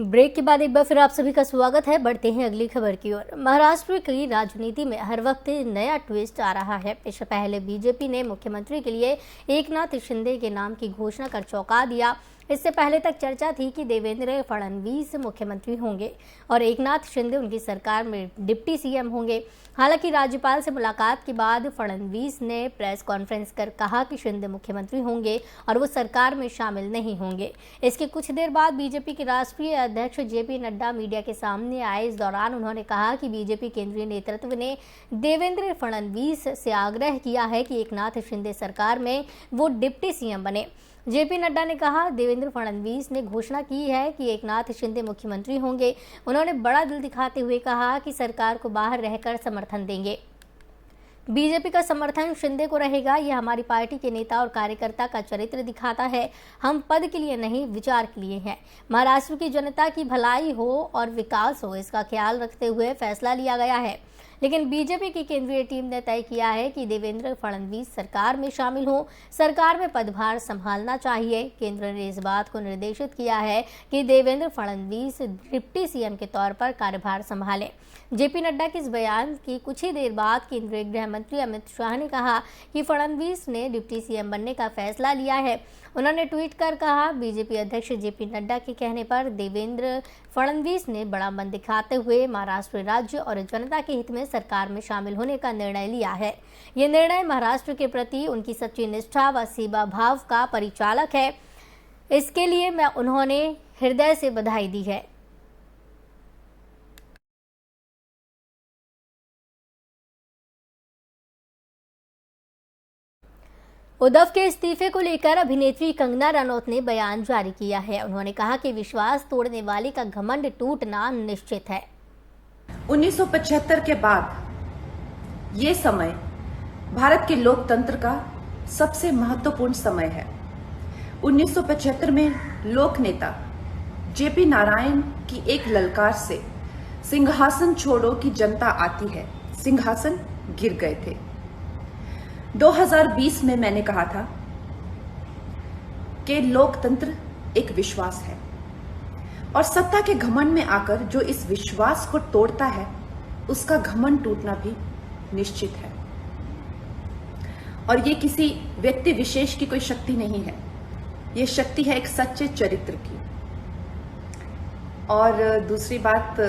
Break के बाद एक बार फिर आप सभी का स्वागत है। बढ़ते हैं अगली खबर की ओर। महाराष्ट्र की राजनीति में हर वक्त नया ट्विस्ट आ रहा है। इससे पहले बीजेपी ने मुख्यमंत्री के लिए एकनाथ शिंदे के नाम की घोषणा कर चौंका दिया। इससे पहले तक चर्चा थी कि देवेंद्र फडणवीस मुख्यमंत्री होंगे और एकनाथ शिंदे उनकी सरकार में डिप्टी सीएम होंगे। हालांकि राज्यपाल से मुलाकात के बाद फडणवीस ने प्रेस कॉन्फ्रेंस कर कहा कि शिंदे मुख्यमंत्री होंगे और वो सरकार में शामिल नहीं होंगे। इसके कुछ देर बाद बीजेपी के राष्ट्रीय अध्यक्ष जेपी नड्डा मीडिया के सामने आए। इस दौरान उन्होंने कहा कि बीजेपी केंद्रीय नेतृत्व ने देवेंद्र फडणवीस से आग्रह किया है कि एकनाथ शिंदे सरकार में वो डिप्टी सीएम बने। जेपी नड्डा ने कहा, देवेंद्र फडणवीस ने घोषणा की है कि एकनाथ शिंदे मुख्यमंत्री होंगे। उन्होंने बड़ा दिल दिखाते हुए कहा कि सरकार को बाहर रहकर समर्थन देंगे। बीजेपी का समर्थन शिंदे को रहेगा। यह हमारी पार्टी के नेता और कार्यकर्ता का चरित्र दिखाता है। हम पद के लिए नहीं, विचार के लिए हैं। महाराष्ट्र की जनता की भलाई हो और विकास हो, इसका ख्याल रखते हुए फैसला लिया गया है। लेकिन बीजेपी की केंद्रीय टीम ने तय किया है कि देवेंद्र फडणवीस सरकार में शामिल हो, सरकार में पदभार संभालना चाहिए। केंद्र ने इस बात को निर्देशित किया है कि देवेंद्र फडणवीस डिप्टी सीएम के तौर पर कार्यभार संभालें। जेपी नड्डा के इस बयान की कुछ ही देर बाद केंद्रीय गृह मंत्री अमित शाह ने कहा कि फडणवीस ने डिप्टी सीएम बनने का फैसला लिया है। उन्होंने ट्वीट कर कहा, बीजेपी अध्यक्ष जेपी नड्डा के कहने पर देवेंद्र फडणवीस ने बड़ा मन दिखाते हुए महाराष्ट्र राज्य और जनता के हित में सरकार में शामिल होने का निर्णय लिया है। ये निर्णय महाराष्ट्र के प्रति उनकी सच्ची निष्ठा व सेवा भाव का परिचालक है। इसके लिए मैं उन्होंने हृदय से बधाई दी है। उद्धव के इस्तीफे को लेकर अभिनेत्री कंगना रनौत ने बयान जारी किया है। उन्होंने कहा कि विश्वास तोड़ने वाले का घमंड टूटना निश्चित है। 1975 के बाद ये समय भारत के लोकतंत्र का सबसे महत्वपूर्ण समय है। 1975 में लोक नेता जेपी नारायण की एक ललकार से सिंहासन छोड़ो की जनता आती है, सिंहासन गिर गए थे। 2020 में मैंने कहा था कि लोकतंत्र एक विश्वास है और सत्ता के घमंड में आकर जो इस विश्वास को तोड़ता है उसका घमंड टूटना भी निश्चित है। और ये किसी व्यक्ति विशेष की कोई शक्ति नहीं है, ये शक्ति है एक सच्चे चरित्र की। और दूसरी बात,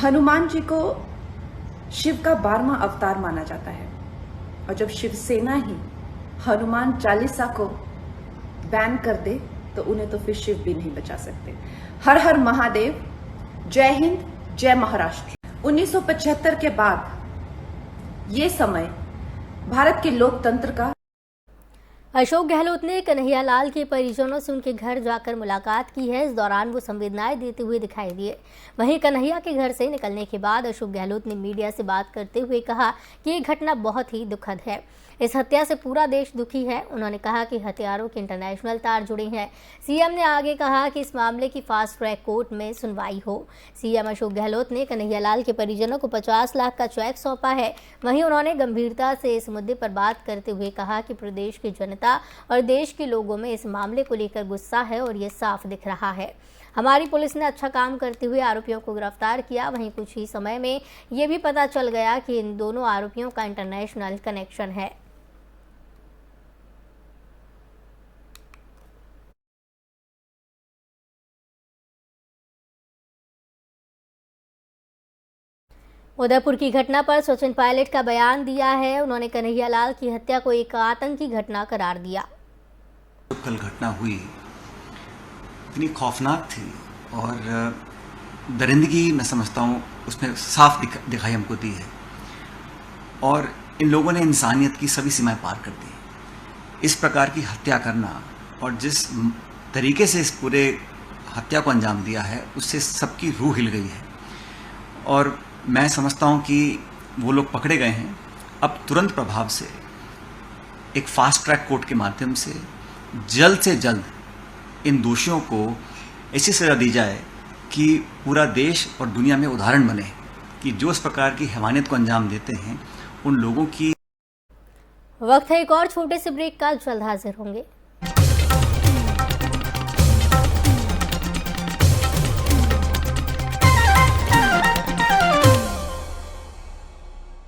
हनुमान जी को शिव का 12वां अवतार माना जाता है और जब शिवसेना ही हनुमान चालीसा को बैन कर दे तो उन्हें तो फिर शिव भी नहीं बचा सकते। हर हर महादेव, जय हिंद, जय महाराष्ट्र। 1975 के बाद ये समय भारत के लोकतंत्र का। अशोक गहलोत ने कन्हैया लाल के परिजनों से उनके घर जाकर मुलाकात की है। इस दौरान वो संवेदनाएं देते हुए दिखाई दिए। वहीं कन्हैया के घर से निकलने के बाद अशोक गहलोत ने मीडिया से बात करते हुए कहा कि ये घटना बहुत ही दुखद है। इस हत्या से पूरा देश दुखी है। उन्होंने कहा कि हत्यारों के इंटरनेशनल तार जुड़े हैं। सीएम ने आगे कहा कि इस मामले की फास्ट ट्रैक कोर्ट में सुनवाई हो। सीएम अशोक गहलोत ने कन्हैया लाल के परिजनों को 50 लाख का चेक सौंपा है। वहीं उन्होंने गंभीरता से इस मुद्दे पर बात करते हुए कहा कि प्रदेश की जनता और देश के लोगों में इस मामले को लेकर गुस्सा है और ये साफ दिख रहा है। हमारी पुलिस ने अच्छा काम करते हुए आरोपियों को गिरफ्तार किया। वहीं कुछ ही समय में ये भी पता चल गया कि इन दोनों आरोपियों का इंटरनेशनल कनेक्शन है। उदयपुर की घटना पर सचिन पायलट का बयान दिया है। उन्होंने कन्हैया लाल की हत्या को एक आतंकी घटना करार दिया। कल घटना हुई इतनी खौफनाक थी और दरिंदगी मैं समझता हूँ उसने साफ दिखाई हमको दी है और इन लोगों ने इंसानियत की सभी सीमाएं पार कर दी। इस प्रकार की हत्या करना और जिस तरीके से इस पूरे हत्या को अंजाम दिया है उससे सबकी रूह हिल गई है और मैं समझता हूं कि वो लोग पकड़े गए हैं। अब तुरंत प्रभाव से एक फास्ट ट्रैक कोर्ट के माध्यम से जल्द इन दोषियों को ऐसी सजा दी जाए कि पूरा देश और दुनिया में उदाहरण बने कि जो इस प्रकार की हैवानियत को अंजाम देते हैं उन लोगों की। वक्त है एक और छोटे से ब्रेक का, जल्द हाजिर होंगे।